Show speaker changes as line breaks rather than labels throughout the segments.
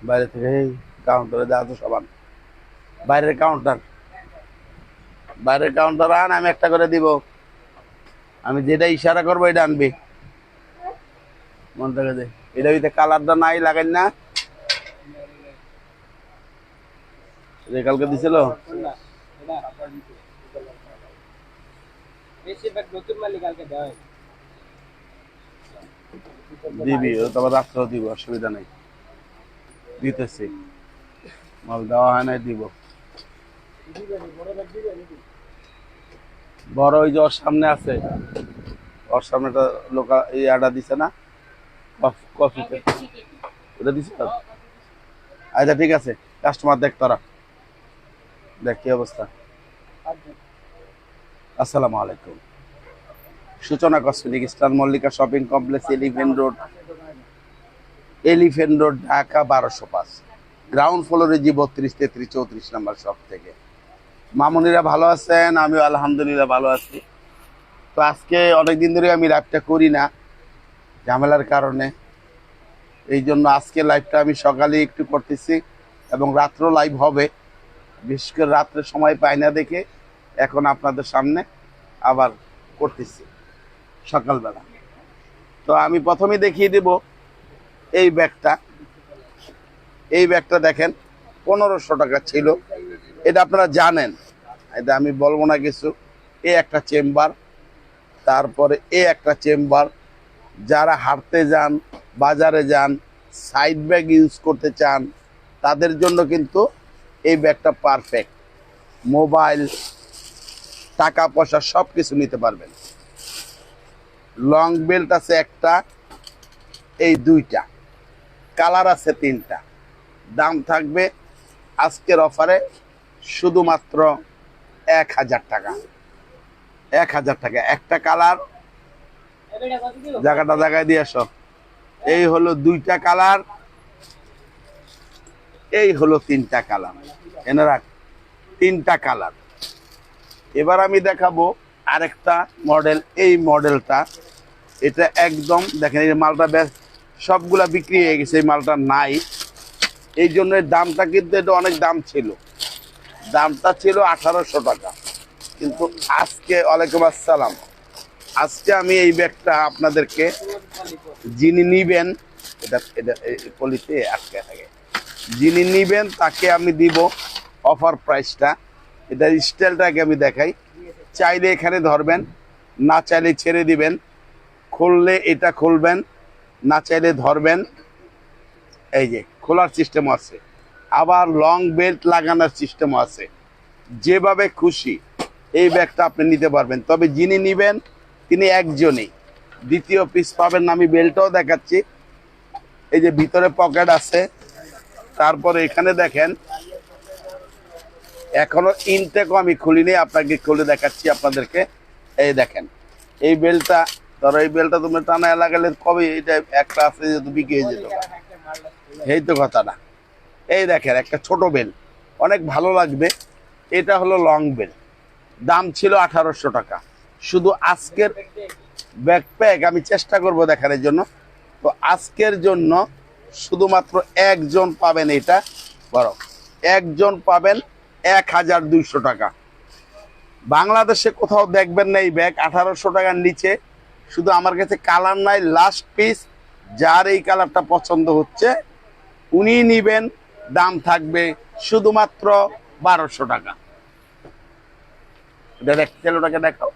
বাইরে থেকে কাউন্টারে যা তো সমান বাইরের কাউন্টার আন, আমি একটা করে দিব। আমি যেটা ইশারা করবো এটা আনবি, মন থেকে দে। এটা ভিতরে কালারটা নাই লাগাই না, কালকে দিছিল দিবি, তারপর রাত্রেও দিব, অসুবিধা নেই, দিতেছি। মাল দেওয়া হয় নাই, দিব। বড় ওই যে ওর সামনে আছে, ওর সামনে একটা লোকা এই আডা দিছে না, কফিতে ওটা দিছে। আচ্ছা ঠিক আছে, কাস্টমার দেখ, তোরা দেখ কি অবস্থা। আসসালামু আলাইকুম। সূচনা cosmetic, star Mallika shopping complex, elephant road, Dhaka 1205, ground ফ্লোরে জি 32, 33, 34 নাম্বার শপ থেকে। মামুনিরা ভালো আছেন? আমিও আলহামদুলিল্লাহ ভালো আছি। তো আজকে অনেকদিন ধরে আমি লাইভটা করি না, ঝামেলার কারণে। এই জন্য আজকে লাইভটা আমি সকালে একটু করতেছি এবং রাত্রেও লাইভ হবে। বিশেষ করে রাত্রে সময় পাই না দেখে এখন আপনাদের সামনে আবার করতেছি সকালবেলা। তো আমি প্রথমে দেখিয়ে দেব এই ব্যাগটা দেখেন 1500 টাকা ছিল। এটা আপনারা জানেন, এটা আমি বলবো না কিছু। একটা চেম্বার, তারপরে একটা চেম্বার। যারা হাঁটতে যান, বাজারে যান, সাইড ব্যাগ ইউজ করতে চান, তাদের জন্য কিন্তু এই ব্যাগটা পারফেক্ট। মোবাইল, টাকা পয়সা সব কিছু নিতে পারবেন। লং বেল্ট আছে একটা, এই দুইটা, কালার আছে 3টা। দাম থাকবে আজকের অফারে শুধুমাত্র 1000 টাকা। 1000 টাকা একটা কালার। জায়গায় দিয়ে আসো। এই হলো 2টা কালার, এই হলো 3টা কালার। এনে রাখ, 3টা কালার। এবার আমি দেখাবো আরেকটা মডেল। এই মডেলটা, এটা একদম দেখেন, এই মালটা বেশ সবগুলা বিক্রি হয়ে গেছে, এই মালটা নাই। এই জন্য দামটা কিন্তু এটা অনেক দাম ছিল। দামটা ছিল 1800 টাকা, কিন্তু আজকে, ওয়ালাইকুম আসসালাম, আজকে আমি এই ব্যাগটা আপনাদেরকে, যিনি নিবেন, এটা এটা পলিসি আটকে থাকে, যিনি নিবেন তাকে আমি দিব অফার প্রাইসটা। এটা স্টাইলটাকে আমি দেখাই। চাইলে এখানে ধরবেন, না চাইলে ছেড়ে দিবেন। খুললে এটা খুলবেন, না চাইলে ধরবেন। এই যে খোলার সিস্টেম আছে, আবার লং বেল্ট লাগানোর সিস্টেম আছে। যেভাবে খুশি এই ব্যাগটা আপনি নিতে পারবেন। তবে যিনি নিবেন তিনি একজনই, দ্বিতীয় পিস পাবেন না। আমি বেল্টটাও দেখাচ্ছি। এই যে ভিতরে পকেট আছে। তারপরে এখানে দেখেন, এখনো ইনটেকও আমি খুলিনি, আপনাকে খুলে দেখাচ্ছি আপনাদেরকে। এই দেখেন এই বেল্টটা, ধরো এই বেল্টটা তুমি টানা লাগালে কবে এটা একটা আছে যে বিক্রি হয়ে যেত, এই তো কথাটা। এই দেখেন একটা ছোট বেল, অনেক ভালো লাগবে। এটা হলো লং বেল, দাম ছিল 1800 টাকা। শুধু আজকের ব্যাকপ্যাক আমি চেষ্টা করব দেখানোর জন্য। তো আজকের জন্য শুধুমাত্র একজন পাবেন, এটা বড় একজন পাবেন 1200 টাকা। বাংলাদেশে কোথাও দেখবেন না এই ব্যাগ 1800 টাকার নিচে। শুধু আমার কাছে কালার নাই, লাস্ট পিস। যার এই কালারটা পছন্দ হচ্ছে উনি নিবেন। দাম থাকবে শুধুমাত্র 1200 টাকা। তেলোটাকে দেখাও।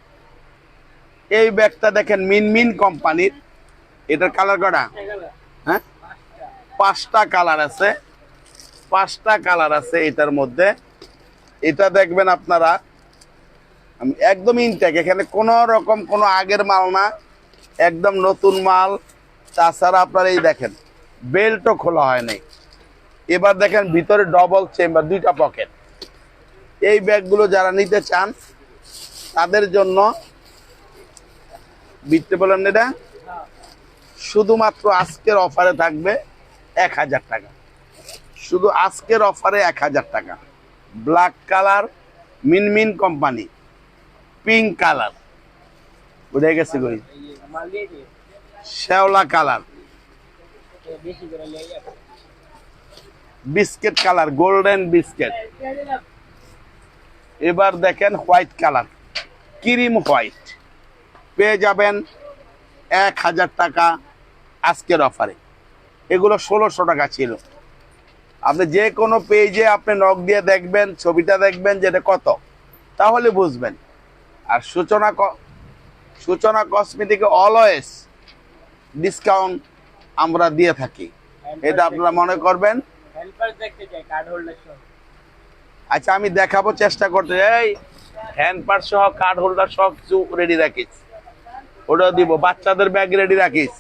এই ব্যাগটা দেখেন মিনমিন কোম্পানির। এটার কালার কটা? হ্যাঁ, 5টা কালার আছে। 5টা কালার আছে এটার মধ্যে। এটা দেখবেন আপনারা একদম ইনটেক, এখানে কোনো রকম কোনো আগের মাল না, একদম নতুন মাল। তাছাড়া আপনারা এই দেখেন বেল্টও খোলা হয় নাই। এবার দেখেন ভিতরে ডবল চেম্বার, 2টা পকেট। এই ব্যাগগুলো যারা নিতে চান তাদের জন্য বিটতে বলেন, এটা শুধুমাত্র আজকের অফারে থাকবে 1000 টাকা। শুধু আজকের অফারে 1000 টাকা। ব্ল্যাক কালার, মিনমিন কোম্পানি, পিঙ্ক কালার, বুঝে গেছে কই? শ্যাওলা colour, biscuit colour, golden biscuit. এবার দেখেন হোয়াইট কালার, ক্রিম হোয়াইট, পেয়ে যাবেন 1000 টাকা আজকের অফারে। এগুলো 1600 টাকা ছিল। আপনি যে কোনো পেজে আপনি নক দিয়ে দেখবেন, ছবিটা দেখবেন যেটা কত, তাহলে বুঝবেন। আর সূচনা কসমেটিকে অলওয়েজ ডিসকাউন্ট আমরা দিয়ে থাকি, এটা আপনারা মনে করবেন। আচ্ছা, আমি দেখাবো, চেষ্টা করতে। এই হ্যান্ড পার্স সহ কার্ড হোল্ডার সব কিছু রেডি রাখিস, ওটা দিব। বাচ্চাদের ব্যাগ রেডি রাখিস,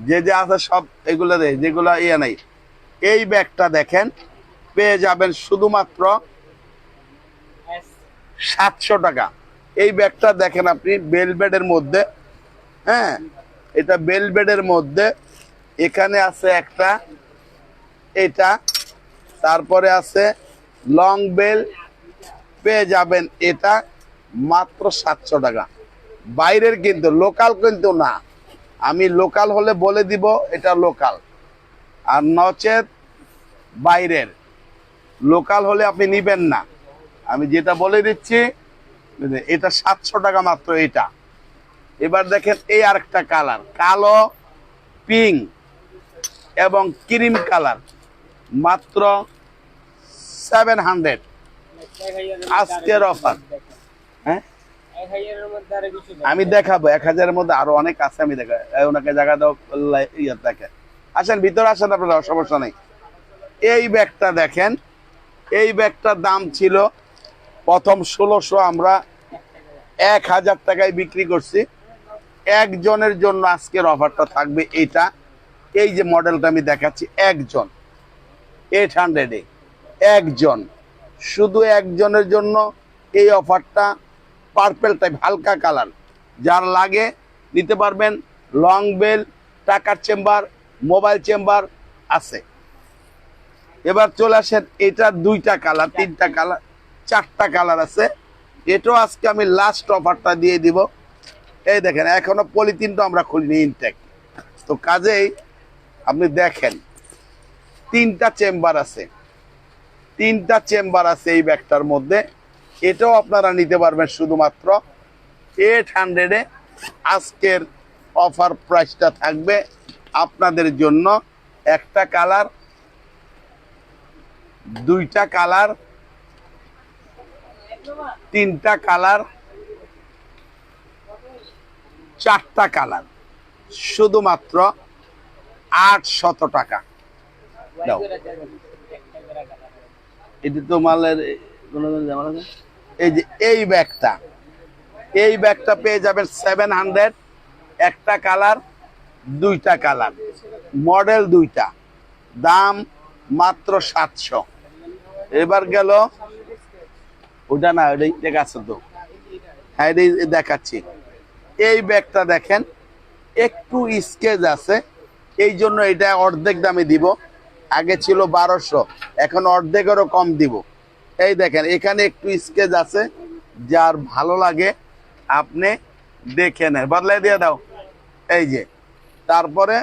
যে যে আছে সব এগুলো দে, যেগুলো ইয়ে নাই। এই ব্যাগটা দেখেন, পেয়ে যাবেন শুধুমাত্র 700 টাকা। এই ব্যাগটা দেখেন আপনি বেলভেটের মধ্যে, হ্যাঁ, এটা বেলভেটের মধ্যে। এখানে আছে একটা, এটা, তারপরে আছে লং বেল, পেয়ে যাবেন এটা মাত্র 700 টাকা। বাইরের কিন্তু, লোকাল কিন্তু না। আমি লোকাল হলে বলে দিব এটা লোকাল, আর নচেত বাইরের। লোকাল হলে আপনি নিবেন না, আমি যেটা বলে দিচ্ছি। এটা 700 টাকা মাত্র এটা। এবার দেখেন এই আরেকটা কালার, কালো, পিঙ্ক এবং ক্রিম কালার, মাত্র 700 আজকের অফার। হ্যাঁ, আমি দেখাবো 1000-এর মধ্যে আরো অনেক আছে। আমি দেখা ওনাকে জায়গা দাও, ইয়ে দেখেন। আসেন ভিতরে আসেন, আপনারা, সমস্যা নেই। এই ব্যাগটা দেখেন, এই ব্যাগটার দাম ছিল প্রথম 1600, আমরা 1000 টাকায় বিক্রি করছি। একজনের জন্য আজকের অফারটা থাকবে এটা। এই যে মডেলটা আমি দেখাচ্ছি, একজন 800-এ, একজন, শুধু একজনের জন্য এই অফারটা। পার্পেল টাইপ, হালকা কালার, যার লাগে নিতে পারবেন। লং বেল, টাকার চেম্বার, মোবাইল চেম্বার আছে। এবার চলে আসেন, এটা 2টা কালার, 3টা কালার, 4টা কালার আছে। এটাও আজকে আমি লাস্ট অফারটা দিয়ে দিব। এই দেখেন, এখনো পলিথিনটা আমরা খুলিনি, ইনটেক। তো কাজেই আপনি দেখেন 3টা চেম্বার আছে, 3টা চেম্বার আছে এই ব্যাগটার মধ্যে। এটাও আপনারা নিতে পারবেন শুধুমাত্র 800-এ। আজকের অফার প্রাইসটা থাকবে আপনাদের জন্য। একটা কালার, 2টা কালার, 3টা কালার, 4টা কালার, শুধুমাত্র 800 টাকা। দাও, এটি তো মালের এই যে এই ব্যাগটা, এই ব্যাগটা পেয়ে যাবেন 700। একটা কালার, 2টা কালার, মডেল 2টা, দাম মাত্র 700। এবার গেল ওটা না, ওটাই দেখাচ্ছে তো। হ্যাঁ, এটাই দেখাচ্ছি। এই ব্যাগটা দেখেন, একটু স্কেচ আছে, এই জন্য এটা অর্ধেক দামে দিব। আগে ছিল 1200, এখন অর্ধেকেরও কম দিব। এই দেখেন, এখানে একটু স্কেচ আছে, যার ভালো লাগে আপনি দেখে নেন, বদলাই দিয়ে দাও। এই যে, তারপরে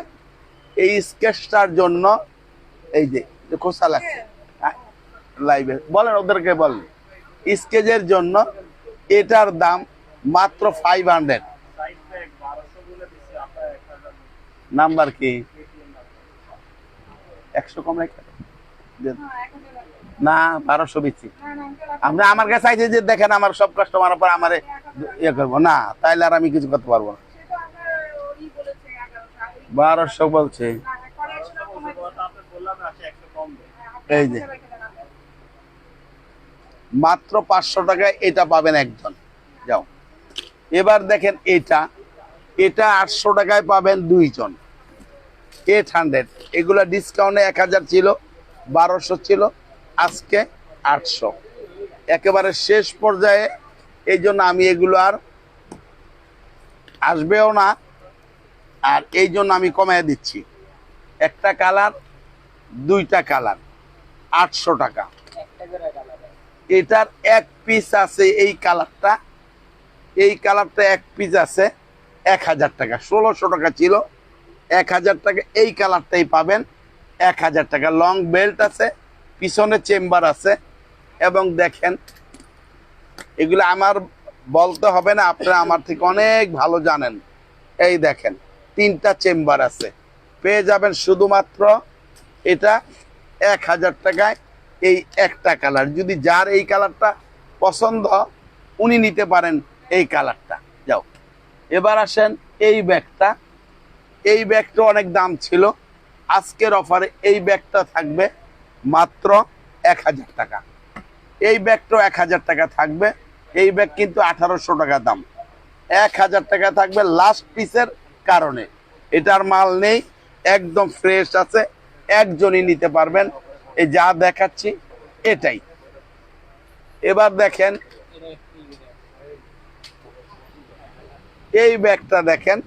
এই স্কেচটার জন্য এই যে খোসা লাগছে, লাইভে বলেন, ওদেরকে বলেন। স্কেচের জন্য এটার দাম মাত্র 500। নাম্বার কি 100 কম রেখে না, 1200 বেশি। আপনি আমার কাছে চাইছে যে দেখেন আমার সব কাস্টমার পর আমার ইয়ে করবো না, তাইলে আর আমি কিছু করতে পারবো না। 1200 বলছে। এই যে মাত্র 500 টাকায় এটা পাবেন একজন। যাও, এবার দেখেন এটা, এটা 800 টাকায় পাবেন 2 জন, 800। এগুলা ডিসকাউন্টে 1000 ছিল, 1200 ছিল, আজকে 800, একেবারে শেষ পর্যায়ে। এই জন্য আমি এগুলো আর আসবেও না, আর এই জন্য আমি কমায় দিচ্ছি। একটা কালার, 2টা কালার, 800 টাকা। এটার এক পিস আছে, এই কালারটা, এই কালারটা এক পিস আছে 1000 টাকা, 1600 টাকা ছিল, 1000 টাকা এই কালারটাই পাবেন 1000 টাকা। লং বেল্ট আছে, পিছনে চেম্বার আছে, এবং দেখেন এগুলো আমার বলতে হবে না, আপনারা আমার থেকে অনেক ভালো জানেন। এই দেখেন 3টা চেম্বার আছে, পেয়ে যাবেন শুধুমাত্র এটা 1000 টাকায়। এই একটা কালার, যদি যার এই কালারটা পছন্দ উনি নিতে পারেন এই কালারটা। যাও, এবার আসেন এই ব্যাগটা। এই ব্যাগটা অনেক দাম ছিল, আজকের অফারে এই ব্যাগটা থাকবে মাত্র 1000 টাকা। এই ব্যাগটাও 1000 টাকা থাকবে। এই ব্যাগ কিন্তু 1800 টাকা দাম, 1000 টাকা থাকবে লাস্ট পিসের কারণে। এটার মাল নেই, একদম ফ্রেশ আছে, একজনই নিতে পারবেন। এই যা দেখাচ্ছি এটাই। এবার দেখেন এই ব্যাগটা, দেখেন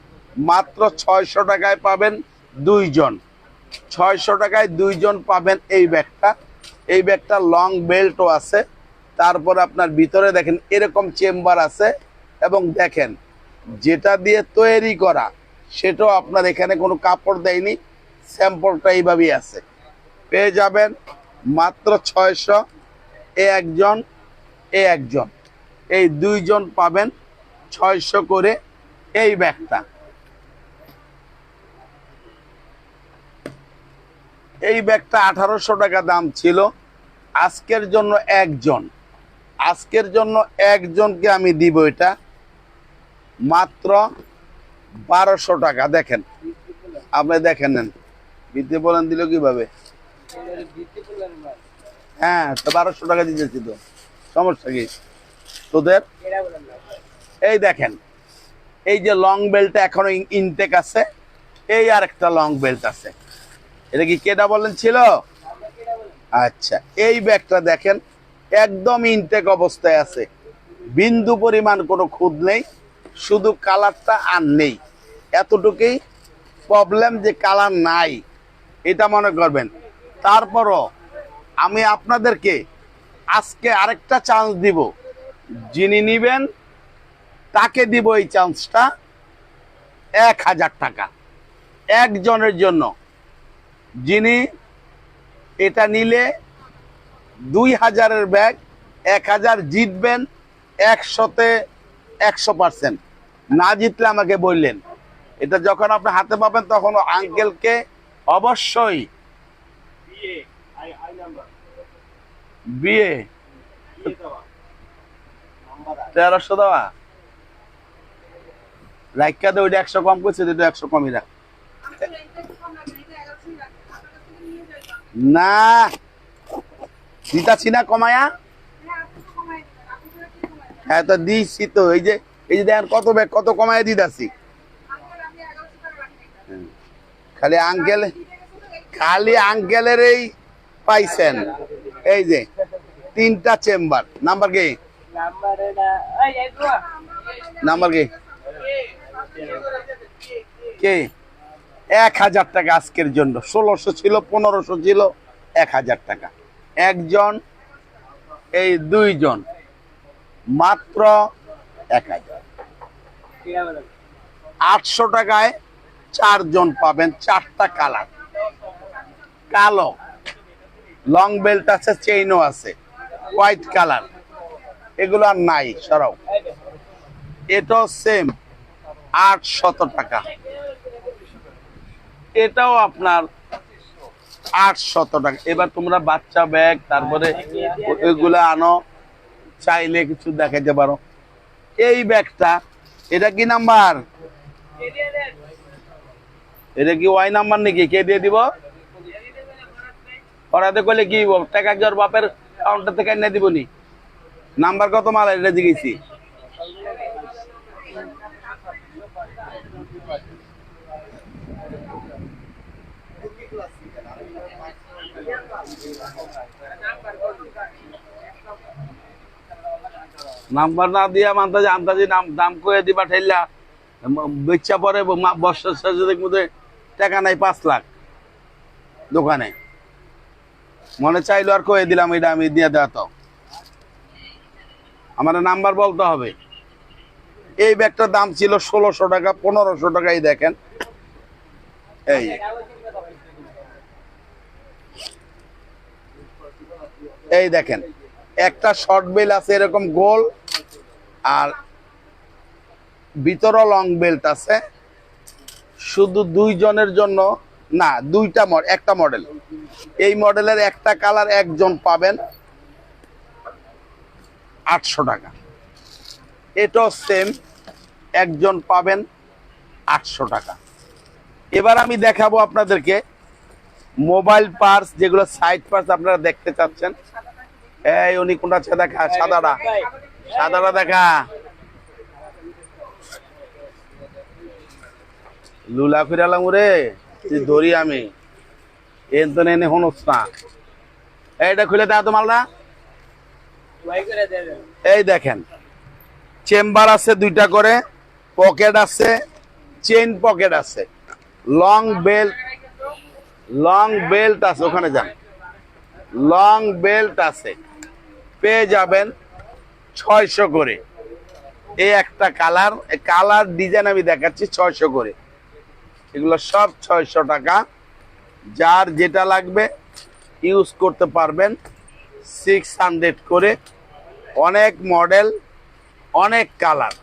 মাত্র 600 টাকায় পাবেন 2 জন। 600 টাকায় 2 জন পাবেন এই ব্যাগটা। এই ব্যাগটা লং বেল্টও আছে, তারপর আপনার ভিতরে দেখেন এরকম চেম্বার আছে, এবং দেখেন যেটা দিয়ে তৈরি করা সেটাও আপনার এখানে কোনো কাপড় দেয়নি, স্যাম্পলটা এইভাবেই আছে। পেয়ে যাবেন মাত্র 600, এ একজন, এ একজন, এই 2 জন পাবেন 600 করে এই ব্যাগটা। এই ব্যাগটা 1800 টাকা দাম ছিল, আজকের জন্য একজনকে আমি দিব এটা মাত্র 1200 টাকা। দেখেন, আপনি দেখেন নেন, ভিত্তি বলেন দিল কিভাবে? হ্যাঁ, তো 1200 টাকা দিতেছি তো, সমস্যা কি তোদের? এই দেখেন, এই যে লং বেল্টটা এখনো ইনটেক আছে, এই আর একটা লং বেল্ট আছে। এটা কি কেডা বলেন ছিল? আচ্ছা, এই ব্যাগটা দেখেন একদম ইনটেক অবস্থায় আছে, বিন্দু পরিমাণ কোনো খুঁত নেই, শুধু কালারটা আর নেই, এতটুকুই প্রবলেম যে কালার নাই, এটা মনে করবেন। তারপরও আমি আপনাদেরকে আজকে আরেকটা চান্স দিব, যিনি নিবেন তাকে দিব এই চান্সটা 1000 টাকা একজনের জন্য। যিনি এটা নিলে 2000-এর ব্যাগ 1000 জিতবেন, 100-তে 100%। না জিতলে আমাকে বললেন, এটা যখন আপনি হাতে পাবেন তখন আঙ্কেলকে অবশ্যই বিয়ে 1300 দেওয়া রাইকা দে, ওইটা 100 কম করছে, এটা 100 কমই রাখ না, দিতাছি না কমায়া। হ্যাঁ তো দিচ্ছি তো, এই যে দেখেন কত ব্যাগ কত কমায় দিতাছি। খালি আঙ্কেলের এই পাইছেন, এই যে 3টা চেম্বার। নাম্বার কি? নাম্বার কি? কে? 1000 টাকা আজকের জন্য। 1600 ছিল, 1500 ছিল, 1000 টাকা একজন, এই 2 জন মাত্র 1000। 800 টাকায় 4 জন পাবেন, 4টা কালার, কালো লং বেল্ট আছে, চেইনও আছে, হোয়াইট কালার, এগুলো আর নাই, সরাও। এটাও সেম 800 টাকা, এটাও আপনার 800 টাকা। এবার তোমরা বাচ্চা ব্যাগ তারপরে ওইগুলো আনো, চাইলে কিছু দেখাইতে পারো। এই ব্যাগটা, এটা কি নাম্বার? এটা কি ওয়াই নাম্বার নাকি? কে দিয়ে দিব? পড়াতে করলে কি টাকা একজন বাপের কাউন্টার থেকে এনে দিব নি? নাম্বার কত মাল এটা জিজ্ঞেসি। নাম্বার না দিয়া আন্দাজে আন্দাজে দাম কয়ে দিবা, ঠেললা বেচা পরে বর্ষার সাথে মধ্যে টাকা নাই 5 লাখ দোকানে, মনে চাইলো আর কয়ে দিলাম এটা আমি দিয়ে দেওয়া। তো আমার নাম্বার বলতে হবে, এই ব্যাগটার দাম ছিল 1600 টাকা, 1500 টাকাই দেখেন। এই এই দেখেন একটা শর্ট বেল আছে এরকম গোল, আর ভিতরে লং বেল্ট আছে। শুধু দুইজনের জন্য না, একটা মডেল। এই মডেলের একটা কালার একজন পাবেন 800 টাকা। এটাও সেম, একজন পাবেন 800 টাকা। এবার আমি দেখাবো আপনাদেরকে মোবাইল পার্স, যেগুলো সাইড পার্স আপনারা দেখতে চাচ্ছেন। এই উনি কোনটা আছে দেখা, সাদাটা দেখা। লুলা ফিরালাম রে, ধরি আমি এন তো এনে হনস না। এইটা খুলে দাও তো মালটা। এই দেখেন চেম্বার আছে দুইটা করে, পকেট আছে, চেইন পকেট আছে, লং বেল্ট আছে, ওখানে যান, লং বেল্ট আছে। পেয়ে যাবেন 600 করে। এই একটা কালার ডিজাইন আমি দেখাচ্ছি 600 করে। এগুলো সব 600 টাকা। যার যেটা লাগবে ইউজ করতে পারবেন। 600 করে, অনেক মডেল, অনেক কালার।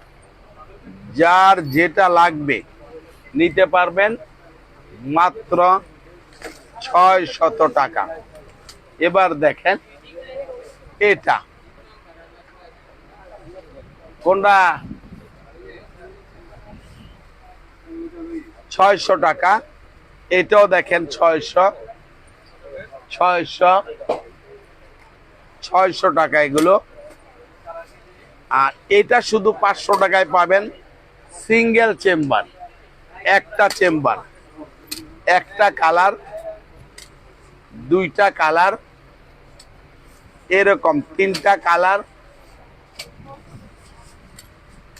যার যেটা লাগবে নিতে পারবেন মাত্র 600 টাকা। এবার দেখেন এটা কোনটা, 600 টাকা। এটাও দেখেন 600 টাকা এগুলো। আর এটা শুধু 500 টাকায় পাবেন। সিঙ্গেল চেম্বার, একটা কালার, দুইটা কালার, এরকম 3টা কালার,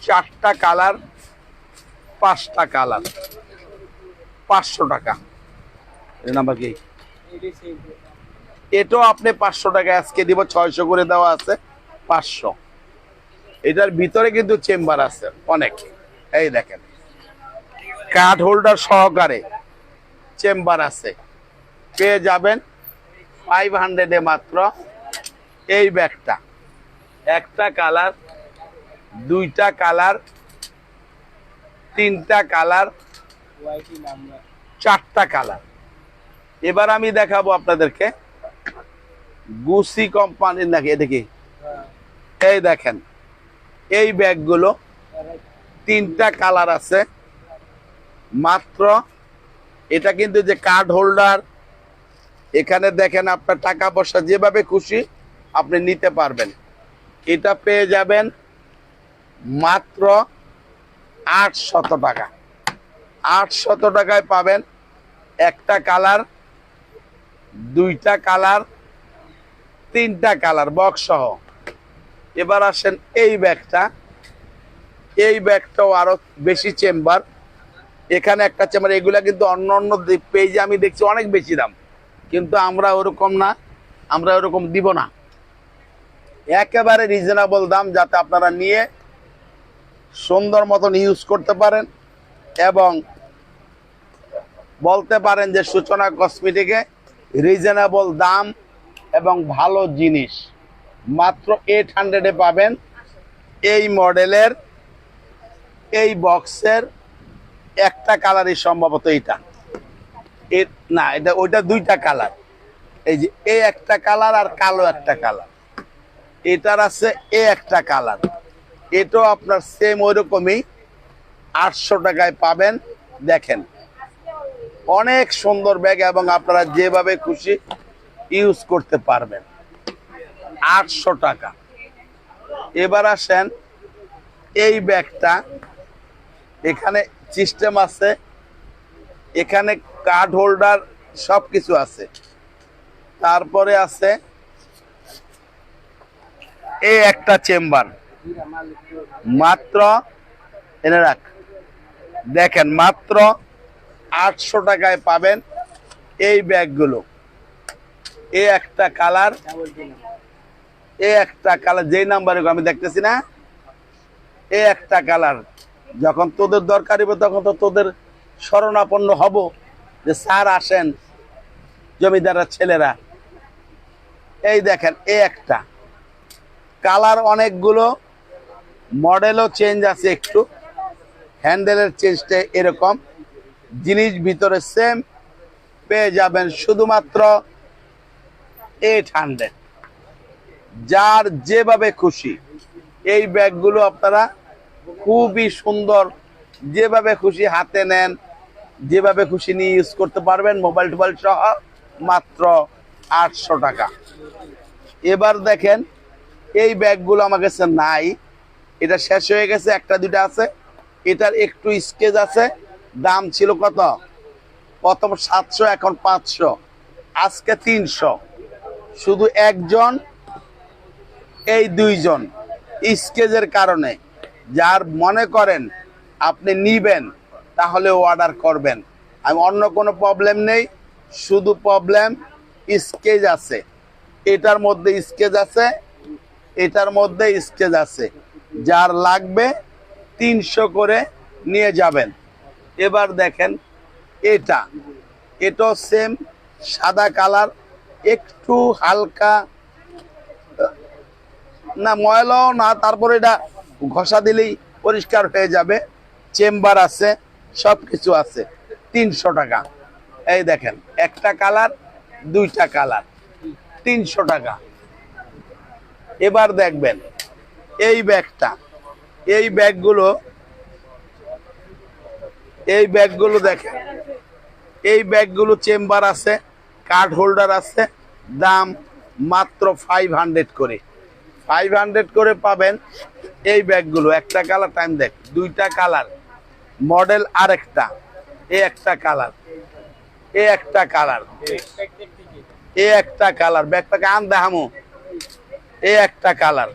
4টা কালার, 5টা কালার, 500 টাকা। এই নাম্বার কি? এটাও আপনি 500 টাকা আজকে দিব, 600 করে দেওয়া আছে 500। এটার ভিতরে কিন্তু চেম্বার আছে অনেক। এই দেখেন কার্ড হোল্ডার সহকারে চেম্বার আছে। পেয়ে যাবেন 500 এ মাত্র এই ব্যাগটা। একটা কালার, দুইটা কালার, 3টা কালার, 4টা কালার। এবার আমি দেখাবো আপনাদেরকে গুচি কোম্পানির নাকি, এদিকে এই দেখেন এই ব্যাগগুলো 3টা কালার আছে মাত্র। এটা কিন্তু যে কার্ড হোল্ডার, এখানে দেখেন আপনার টাকা পয়সা যেভাবে খুশি আপনি নিতে পারবেন। এটা পেয়ে যাবেন মাত্র 800 টাকা। 800 টাকায় পাবেন একটা কালার, দুইটা কালার, 3টা কালার বক্স সহ। এবার আসেন এই ব্যাগটাও আরো বেশি চেম্বার। এখানে একটা চেম্বার, এগুলা কিন্তু অন্য পেজে আমি দেখছি অনেক বেশি দাম, কিন্তু আমরা ওরকম না, আমরা ওরকম দিব না। একেবারে রিজনেবল দাম, যাতে আপনারা নিয়ে সুন্দর মতন ইউজ করতে পারেন এবং বলতে পারেন যে সূচনা কসমেটিকে রিজনেবল দাম এবং ভালো জিনিস। মাত্র 800 এ পাবেন এই মডেলের, এই বক্সের একটা কালারই সম্ভবত এটা না, এটা ওইটা 2টা কালার। এই যে এই একটা কালার আর কালো একটা কালার। এটার আছে এই একটা কালার। এটাও আপনার সেম ওইরকমই 800 টাকায় পাবেন। দেখেন অনেক সুন্দর ব্যাগ এবং আপনারা যেভাবে খুশি ইউজ করতে পারবেন। 800 টাকা। এবার আসেন এই ব্যাগটা, এখানে সিস্টেম আছে, এখানে কার্ড হোল্ডার সবকিছু আছে। তারপরে আছে এই একটা চেম্বার, মাত্র এনে রাখ, দেখেন মাত্র 800 টাকায় পাবেন এই ব্যাগগুলো। এই একটা কালার, যেই নাম্বারে আমি দেখতেছি না, এই একটা কালার, যখন তোদের দরকার হবে তখন তো তোদের শরণাপন্ন হব যে স্যার আসেন জমিদারের ছেলেরা। এই দেখেন এই একটা কালার, অনেকগুলো মডেলও চেঞ্জ আছে, একটু হ্যান্ডেলের চেঞ্জটা এরকম, জিনিস ভিতরে সেম পেয়ে যাবেন শুধুমাত্র 800। যার যেভাবে খুশি এই ব্যাগগুলো আপনারা খুবই সুন্দর, যেভাবে খুশি হাতে নেন, যেভাবে খুশি নিয়ে ইউজ করতে পারবেন, মোবাইল টোবাইল সহ, মাত্র 800 টাকা। এবার দেখেন এই ব্যাগগুলো আমার কাছে নাই, এটা শেষ হয়ে গেছে, একটা দুটা আছে, এটার একটু স্কেচ আছে। দাম ছিল কত? প্রথম 700, এখন 500, আজকে 300। শুধু একজন, এই দুইজন স্কেচের কারণে। যার মনে করেন আপনি নিবেন তাহলে অর্ডার করবেন, আমি অন্য কোনো প্রবলেম নেই, শুধু প্রবলেম স্কেচ আছে। এটার মধ্যে স্কেচ আছে, এটার মধ্যে স্কেচ আছে। যার লাগবে 300 করে নিয়ে যাবেন। এবার দেখেন এটাও সেম সাদা কালার, একটু হালকা না ময়লাও না, তারপরে এটা ঘষা দিলেই পরিষ্কার হয়ে যাবে। চেম্বার আছে, সব কিছু আছে। 300 টাকা। এই দেখেন একটা কালার, দুইটা কালার, 300 টাকা। এবার দেখবেন এই ব্যাগটা, এই ব্যাগগুলো দেখেন, এই ব্যাগগুলো চেম্বার আছে, কার্ড হোল্ডার আছে, দাম মাত্র 500 করে। 500 করে পাবেন এই ব্যাগগুলো। একটা কালার, টাইম দেখ, দুইটা কালার, মডেল আরেকটা, এই একটা কালার, এই একটা কালার, এই একটা কালার, ব্যাগটাকে আন দেখামো, এই একটা কালার,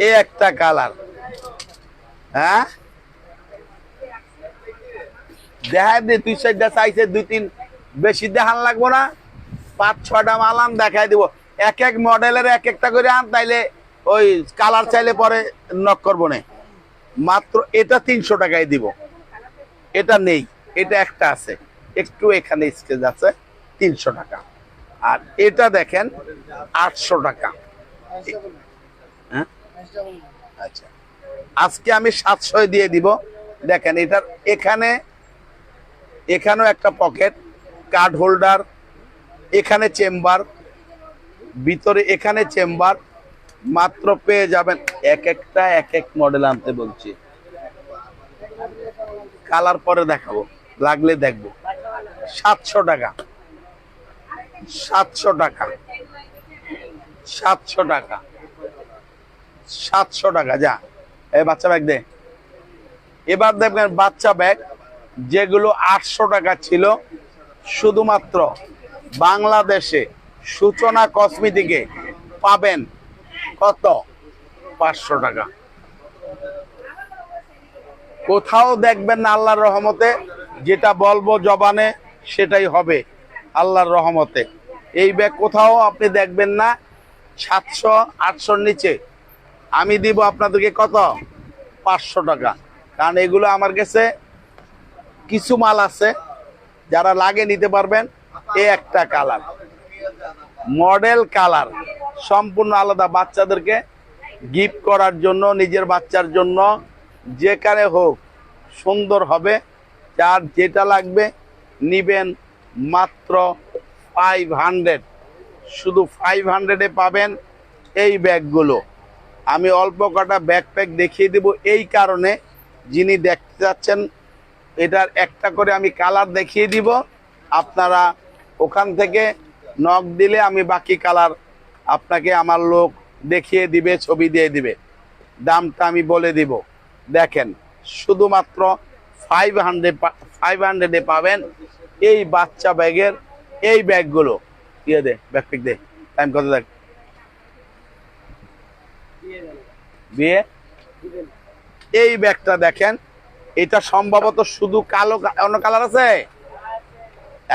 এই একটা কালার। হ্যাঁ দেখা দে, তুই সাইডটা চাইছে, 2-3 বেশি দেখান লাগবো না, 5-6টা মালাম দেখাই দিব। এক এক মডেলের এক একটা করে আন, তাইলে ওই কালার চাইলে পরে নক করবো না। মাত্র এটা 300 টাকায় দিব। এটা নেই, এটা একটা আছে, একটু এখানে স্কেচ আছে, 300 টাকা। আর এটা দেখেন 800 টাকা। হ্যাঁ আচ্ছা, আজকে আমি 700 দিয়ে দিব। দেখেন এটার এখানেও একটা পকেট, কার্ড হোল্ডার, এখানে চেম্বার, ভিতরে এখানে চেম্বার, মাত্র পেয়ে যাবেন এক একটা এক এক মডেল আনতে বলছি। কালার পরে দেখাবো, লাগলে দেখবো। 700 টাকা, 700 টাকা, 700 টাকা, 700 টাকা। যা এই বাচ্চা ব্যাগ দে। এবার দেখবেন বাচ্চা ব্যাগ যেগুলো 800 টাকা ছিল, শুধুমাত্র বাংলাদেশে সূচনা কসমেটিকে পাবেন কত? 500 টাকা। কোথাও দেখবেন না আল্লাহর রহমতে, যেটা বলবো জবানে সেটাই হবে আল্লাহর রহমতে। এই ব্যাগ কোথাও আপনি দেখবেন না 700-800 নিচে। আমি দিব আপনাদেরকে কত? 500 টাকা। কারণ এগুলো আমার কাছে কিছু মাল আছে, যারা লাগে নিতে পারবেন। এই একটা কালার, মডেল কালার, সম্পূর্ণ আলাদা, বাচ্চাদেরকে গিফট করার জন্য, নিজের বাচ্চার জন্য, যেখানে হোক সুন্দর হবে। যার যেটা লাগবে নিবেন, মাত্র 500, শুধু 500-এ পাবেন এই ব্যাগগুলো। আমি অল্প কটা ব্যাকপ্যাক দেখিয়ে দেব এই কারণে, যিনি দেখতে যাচ্ছেন এটার একটা করে আমি কালার দেখিয়ে দিব, আপনারা ওখান থেকে নক দিলে আমি বাকি কালার আপনাকে আমার লোক দেখিয়ে দিবে, ছবি দিয়ে দিবে, দামটা আমি বলে দিব। দেখেন শুধুমাত্র 500-এ পাবেন এই বাচ্চা ব্যাগের এই ব্যাগগুলো। দিয়ে দে ব্যাকপ্যাক দে, টাইম কত দেখ, দিয়ে এই ব্যাগটা দেখেন, এটা সম্ভবত শুধু কালো, অন্য কালার আছে?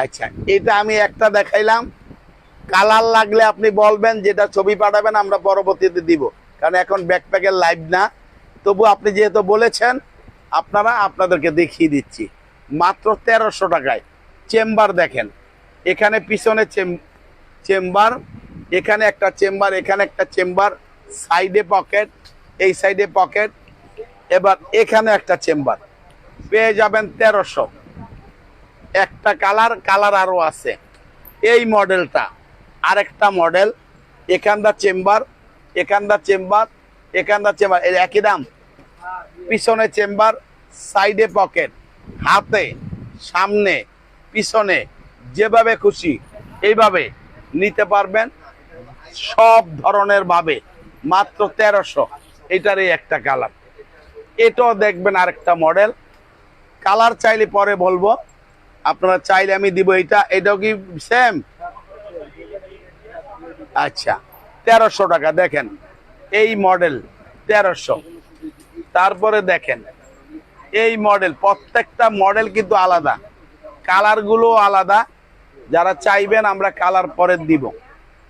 আচ্ছা, এটা আমি একটা দেখাইলাম, কালার লাগলে আপনি বলবেন, যেটা ছবি পাঠাবেন আমরা পরবর্তীতে দিব, কারণ এখন ব্যাকপ্যাকের লাইভ না, তবু আপনি যেহেতু বলেছেন আপনাদেরকে দেখিয়ে দিচ্ছি মাত্র 1300 টাকায়। চেম্বার দেখেন, এখানে পিছনে চেম্বার, এখানে একটা চেম্বার, এখানে একটা চেম্বার, সাইডে পকেট, এই সাইডে পকেট, এবার এখানে একটা চেম্বার পেয়ে যাবেন 1300। একটা কালার আরো আছে। এই মডেলটা আরেকটা মডেল, এখানটা চেম্বার, এখানটা চেম্বার, এখানটা চেম্বার, এর একই দাম। পিছনে চেম্বার, সাইডে পকেট, হাতে, সামনে, পিছনে, যেভাবে খুশি এইভাবে নিতে পারবেন সব ধরনের ভাবে। মাত্র 1300। এটারই একটা কালার। এটাও দেখবেন আরেকটা মডেল। কালার চাইলে পরে বলবো, আপনারা চাইলে আমি দিব। এটাও কি সেম? আচ্ছা, 1300 টাকা। দেখেন এই মডেল 1300। তারপরে দেখেন এই মডেল, প্রত্যেকটা মডেল কিন্তু আলাদা, কালারগুলো আলাদা। যারা চাইবেন আমরা কালার পরে দিব।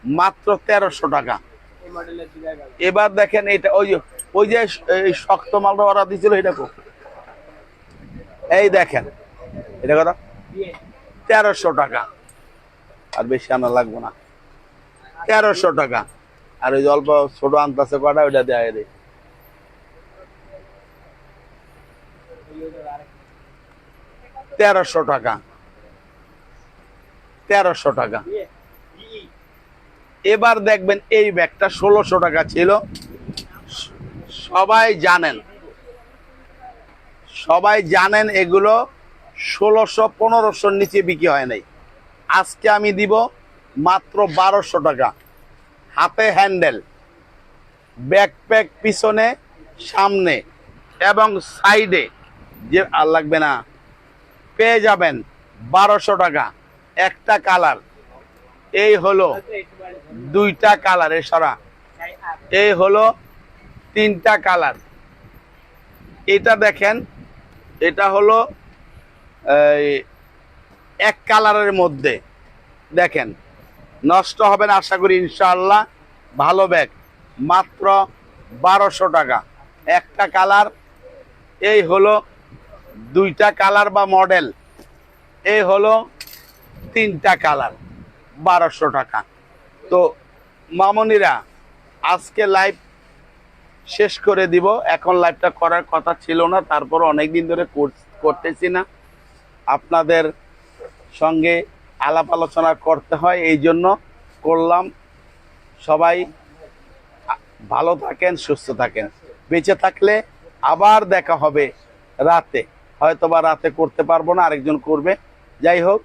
মাত্র 1300 টাকা। এবার দেখেন এটা, ওই যে এই শক্ত মালটা অর্ডার দিয়েছিল, এটা এই দেখেন, এটা কত? 1300 টাকা। আর বেশি আনা লাগবে না, 1300 টাকা। আর ওই যে অল্প ছোট আনতেছে কটা, ওইটা দেয় রে। 1300 টাকা, 1300 টাকা। এবার দেখবেন এই ব্যাগটা 1600 টাকা ছিল। সবাই জানেন এগুলো 1600-1500 নিচে বিক্রি হয় নাই। আজকে আমি দিব মাত্র 1200 টাকা। হাতে হ্যান্ডেল, ব্যাকপ্যাক পিছনে, সামনে এবং সাইডে, যে আর লাগবে না, পেয়ে যাবেন 1200 টাকা। একটা কালার, এই হলো দুইটা কালার, এছাড়া এই হলো তিনটা কালার। এটা দেখেন, এটা হলো এক কালারের মধ্যে। দেখেন, নষ্ট হবে না আশা করি ইনশাআল্লাহ। ভালো ব্যাগ, মাত্র 1200 টাকা। একটা কালার, এই হলো দুইটা কালার বা মডেল, এই হলো তিনটা কালার, 1200 টাকা। তো মামনিরা, আজকে লাইভ শেষ করে দিব। এখন লাইভটা করার কথা ছিল না, তারপর অনেকদিন ধরে করতেছি না, আপনাদের সঙ্গে আলাপ আলোচনা করতে হয়, এই জন্য করলাম। সবাই ভালো থাকেন, সুস্থ থাকেন। বেঁচে থাকলে আবার দেখা হবে রাতে, হয়তোবা রাতে করতে পারবো না, আরেকজন করবে। যাই হোক,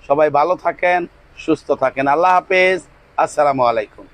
সবাই ভালো থাকেন, সুস্থ থাকেন। আল্লাহ হাফেজ, আসসালামু আলাইকুম।